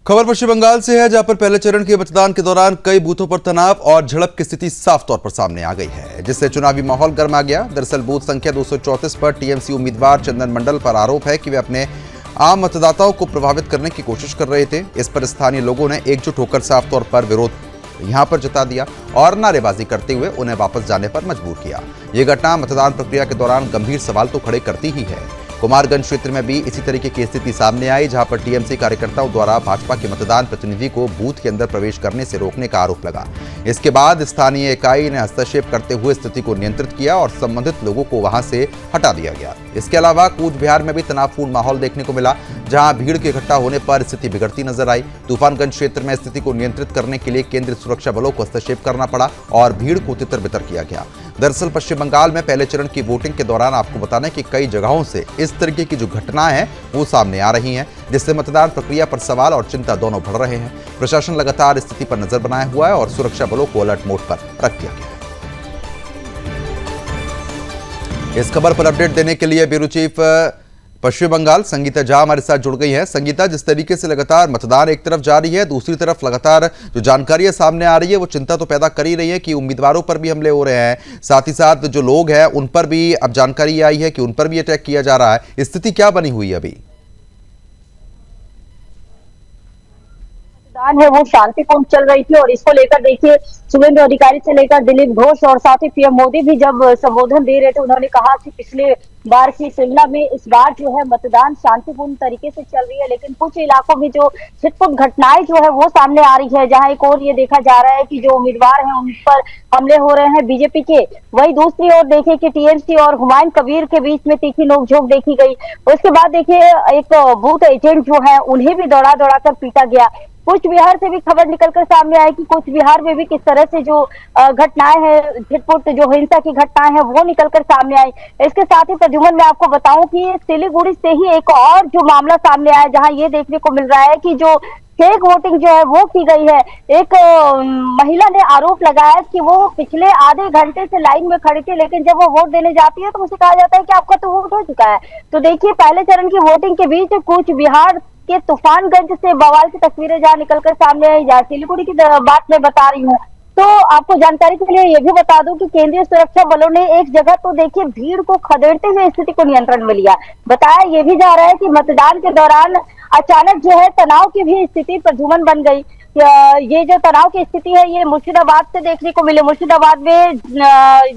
खबर पश्चिम बंगाल से है, जहां पर पहले चरण के मतदान के दौरान कई बूथों पर तनाव और झड़प की स्थिति साफ तौर पर सामने आ गई है, जिससे चुनावी माहौल गर्मा गया। दरअसल बूथ संख्या 234 पर टीएमसी उम्मीदवार चंदन मंडल पर आरोप है कि वे अपने आम मतदाताओं को प्रभावित करने की कोशिश कर रहे थे। इस पर स्थानीय लोगों ने एकजुट होकर साफ तौर पर विरोध यहां पर जता दिया और नारेबाजी करते हुए उन्हें वापस जाने पर मजबूर किया। यह घटना मतदान प्रक्रिया के दौरान गंभीर सवाल तो खड़े करती ही है। कुमारगंज क्षेत्र में भी इसी तरीके की स्थिति सामने आई, जहां पर टीएमसी कार्यकर्ताओं द्वारा भाजपा के मतदान प्रतिनिधि को बूथ के अंदर प्रवेश करने से रोकने का आरोप लगा। इसके बाद स्थानीय इकाई ने हस्तक्षेप करते हुए स्थिति को नियंत्रित किया और संबंधित लोगों को वहां से हटा दिया गया। इसके अलावा कूच बिहार में भी तनावपूर्ण माहौल देखने को मिला, जहां भीड़ के इकट्ठा होने पर स्थिति बिगड़ती नजर आई। तूफानगंज क्षेत्र में स्थिति को नियंत्रित करने के लिए केंद्रीय सुरक्षा बलों को हस्तक्षेप करना पड़ा और भीड़ को तितर बितर किया गया। दरअसल पश्चिम बंगाल में पहले चरण की वोटिंग के दौरान आपको बताना है कि कई जगहों से इस तरीके की जो घटनाएं हैं वो सामने आ रही हैं, जिससे मतदान प्रक्रिया पर सवाल और चिंता दोनों बढ़ रहे हैं। प्रशासन लगातार स्थिति पर नजर बनाए हुआ है और सुरक्षा बलों को अलर्ट मोड पर रख दिया गया है। इस खबर पर अपडेट देने के लिए ब्यूरो चीफ पश्चिम बंगाल संगीता झा हमारे साथ जुड़ गई हैं। संगीता, जिस तरीके से लगातार मतदान एक तरफ जारी है, दूसरी तरफ लगातार जो जानकारियां सामने आ रही है वो चिंता तो पैदा कर ही रही है कि उम्मीदवारों पर भी हमले हो रहे हैं, साथ ही साथ जो लोग हैं उन पर भी अब जानकारी आई है कि उन पर भी अटैक किया जा रहा है। स्थिति क्या बनी हुई है अभी? है वो शांतिपूर्ण चल रही थी और इसको लेकर देखिए शुभेंदु अधिकारी से लेकर दिलीप घोष और साथ ही पीएम मोदी भी जब संबोधन दे रहे थे, उन्होंने कहा कि पिछले बार की तुलना में इस बार जो है मतदान शांतिपूर्ण तरीके से चल रही है, लेकिन कुछ इलाकों में जो छिटपुट घटनाएं जो है वो सामने आ रही है, जहां एक और ये देखा जा रहा है कि जो उम्मीदवार हैं उन पर हमले हो रहे हैं बीजेपी के। वही दूसरी ओर देखिए कि टीएमसी और हुमायूं कबीर के बीच में तीखी नोकझोंक देखी गई। उसके बाद देखिए एक बूथ एजेंट जो है उन्हें भी दौड़ा दौड़ा कर पीटा गया। कूच बिहार से भी खबर निकलकर सामने आई कि कूच बिहार में भी किस तरह से जो घटनाएं हैं, छिटपुट जो हिंसा की घटनाएं हैं वो निकलकर सामने आई। इसके साथ ही प्रद्युमन मैं आपको बताऊं कि सिलीगुड़ी से ही एक और जो मामला सामने आया, जहां ये देखने को मिल रहा है कि जो फेक वोटिंग जो है वो की गई है। एक महिला ने आरोप लगाया कि वो पिछले आधे घंटे से लाइन में खड़ी थी, लेकिन जब वो वोट देने जाती है तो उसे कहा जाता है कि आपका तो वोट हो चुका है। तो देखिए पहले चरण की वोटिंग के बीच कूच बिहार के तूफानगंज से बवाल की तस्वीरें जहां निकलकर सामने आई, जहां सिलीगुड़ी की बात मैं बता रही हूँ। तो आपको जानकारी के लिए ये भी बता दूं कि केंद्रीय सुरक्षा बलों ने एक जगह तो देखिए भीड़ को खदेड़ते हुए स्थिति को नियंत्रण में लिया। बताया ये भी जा रहा है कि मतदान के दौरान अचानक जो है तनाव की भी स्थिति प्रद्युमन बन गई। ये जो तनाव की स्थिति है ये मुर्शिदाबाद से देखने को मिले। मुर्शिदाबाद में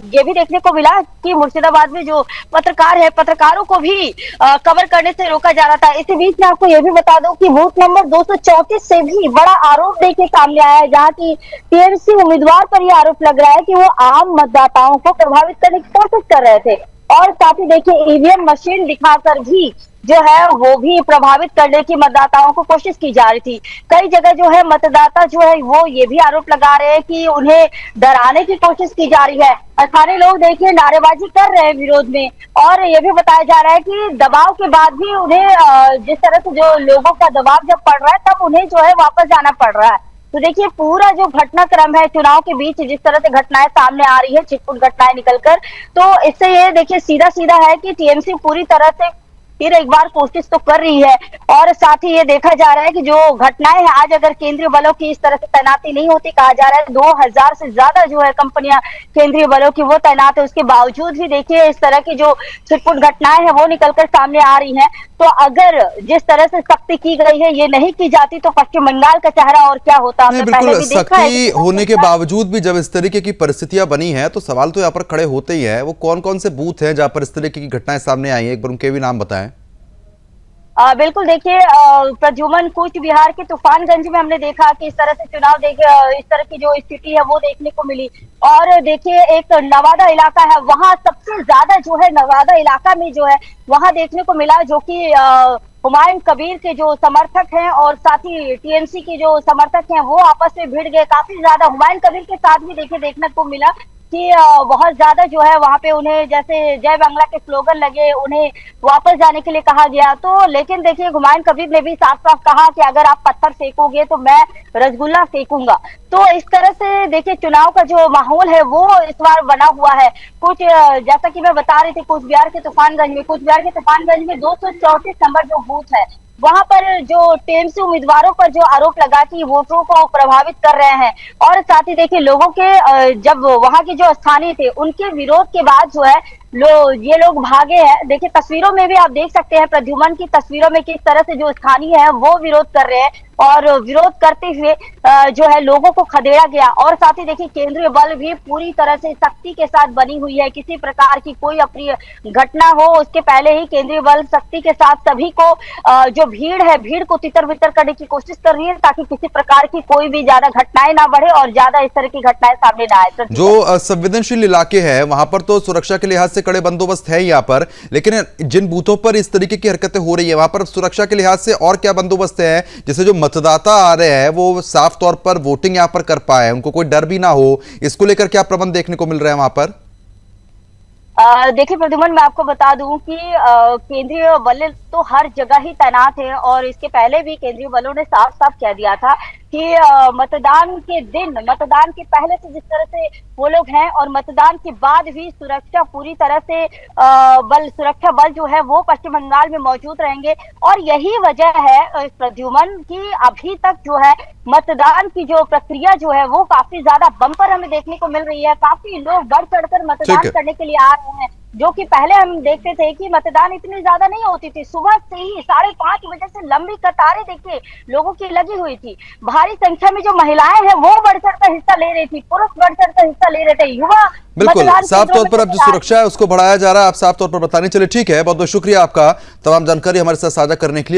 ये भी देखने को मिला कि मुर्शिदाबाद में जो पत्रकार है, पत्रकारों को भी कवर करने से रोका जा रहा था। इसी बीच में आपको ये भी बता दूं कि बूथ नंबर 234 से भी बड़ा आरोप देखने सामने आया है, जहां की टीएमसी उम्मीदवार पर यह आरोप लग रहा है कि वो आम मतदाताओं को प्रभावित करने की कोशिश कर रहे थे और साथ ही देखिए ईवीएम मशीन दिखाकर भी जो है वो भी प्रभावित करने की मतदाताओं को कोशिश की जा रही थी। कई जगह जो है मतदाता जो है वो ये भी आरोप लगा रहे हैं कि उन्हें डराने की कोशिश की जा रही है। स्थानीय लोग देखिए नारेबाजी कर रहे हैं विरोध में और ये भी बताया जा रहा है कि दबाव के बाद भी उन्हें जिस तरह से जो लोगों का दबाव जब पड़ रहा है तब उन्हें जो है वापस जाना पड़ रहा है। तो देखिए पूरा जो घटनाक्रम है चुनाव के बीच जिस तरह से घटनाएं सामने आ रही है, छिटपुट घटनाएं निकलकर, तो इससे ये देखिए सीधा सीधा है कि टीएमसी पूरी तरह से फिर एक बार कोशिश तो कर रही है। और साथ ही ये देखा जा रहा है कि जो घटनाएं हैं, आज अगर केंद्रीय बलों की इस तरह से तैनाती नहीं होती, कहा जा रहा है 2000 से ज्यादा जो है कंपनियां केंद्रीय बलों की वो तैनात है, उसके बावजूद भी देखिए इस तरह की जो छिटपुट घटनाएं हैं वो निकलकर सामने आ रही हैं। तो अगर जिस तरह से सख्ती की गई है ये नहीं की जाती तो पश्चिम बंगाल का चेहरा और क्या होता। हमने पहले भी देखा है सख्ती होने के बावजूद भी जब इस तरीके की परिस्थितियां बनी है तो सवाल तो यहाँ पर खड़े होते ही है। वो कौन कौन से बूथ हैं जहां पर इस तरीके की घटनाएं सामने आई है, एक बार उनके भी नाम बताएं। बिल्कुल देखिए प्रद्युमन कूच बिहार के तूफानगंज में हमने देखा कि इस तरह से चुनाव इस तरह की जो स्थिति है वो देखने को मिली। और देखिए एक नवादा इलाका है, वहां सबसे ज्यादा जो है नवादा इलाका में जो है वहां देखने को मिला, जो कि हुमायूं कबीर के जो समर्थक हैं और साथ ही टीएमसी के जो समर्थक हैं वो आपस में भिड़ गए काफी ज्यादा। हुमायूं कबीर के साथ भी देखिए देखने को मिला कि बहुत ज्यादा जो है वहां पे उन्हें जैसे जय बांग्ला के स्लोगन लगे, उन्हें वापस जाने के लिए कहा गया। तो लेकिन देखिए हुमायूं कबीर ने भी साफ साफ कहा कि अगर आप पत्थर फेंकोगे तो मैं रसगुल्ला फेंकूंगा। तो इस तरह से देखिए चुनाव का जो माहौल है वो इस बार बना हुआ है। कुछ जैसा कि मैं बता रही थी कूच बिहार के तूफानगंज में 234 नंबर जो बूथ है वहां पर जो टीएमसी उम्मीदवारों पर जो आरोप लगा कि वोटरों को प्रभावित कर रहे हैं, और साथ ही देखिए लोगों के जब वहां के जो स्थानीय थे उनके विरोध के बाद जो है ये लोग भागे हैं। देखिए तस्वीरों में भी आप देख सकते हैं, प्रद्युमन की तस्वीरों में किस तरह से जो स्थानीय है वो विरोध कर रहे हैं, और विरोध करते हुए जो है लोगों को खदेड़ा गया। और साथ ही देखिए केंद्रीय बल भी पूरी तरह से सख्ती के साथ बनी हुई है, किसी प्रकार की कोई अप्रिय घटना हो उसके पहले ही केंद्रीय बल सख्ती के साथ सभी को जो भीड़ है, भीड़ को तितर बितर करने की कोशिश कर रही है, ताकि किसी प्रकार की कोई भी ज्यादा घटनाएं ना बढ़े और ज्यादा इस तरह की घटनाएं सामने ना आए। जो संवेदनशील इलाके हैं वहां पर तो सुरक्षा के लिहाज से कड़े बंदोबस्त है यहाँ पर, लेकिन जिन बूथों पर इस तरीके की हरकतें हो रही है वहां पर सुरक्षा के लिहाज से और क्या बंदोबस्त है, जिससे जो मतदाता आ रहे हैं वो साफ तौर पर वोटिंग यहाँ पर कर पाए, उनको कोई डर भी ना हो, इसको लेकर क्या प्रबंध देखने को मिल रहे हैं वहां पर? देखिए प्रद्युमन, मैं आपको बता दूं कि केंद्रीय बल तो हर जगह ही तैनात है, और इसके पहले भी केंद्रीय बलों ने साफ साफ कह दिया था कि मतदान के दिन, मतदान के पहले से जिस तरह से वो लोग हैं और मतदान के बाद भी सुरक्षा पूरी तरह से सुरक्षा बल जो है वो पश्चिम बंगाल में मौजूद रहेंगे। और यही वजह है प्रद्युमन की अभी तक जो है मतदान की जो प्रक्रिया जो है वो काफी ज्यादा बम्पर हमें देखने को मिल रही है। काफी लोग बढ़ चढ़कर मतदान करने के लिए आ रहे हैं, जो कि पहले हम देखते थे कि मतदान इतनी ज्यादा नहीं होती थी। सुबह से ही 5:30 बजे से लंबी कतारें देखिए लोगों की लगी हुई थी। भारी संख्या में जो महिलाएं हैं वो बढ़ चढ़कर हिस्सा ले रही थी, पुरुष बढ़ चढ़कर हिस्सा ले रहे थे, युवा बिल्कुल साफ तौर पर अब जो सुरक्षा है उसको बढ़ाया जा रहा है, आप साफ तौर पर बताने चले। ठीक है, बहुत बहुत शुक्रिया आपका तमाम जानकारी हमारे साथ साझा करने के लिए।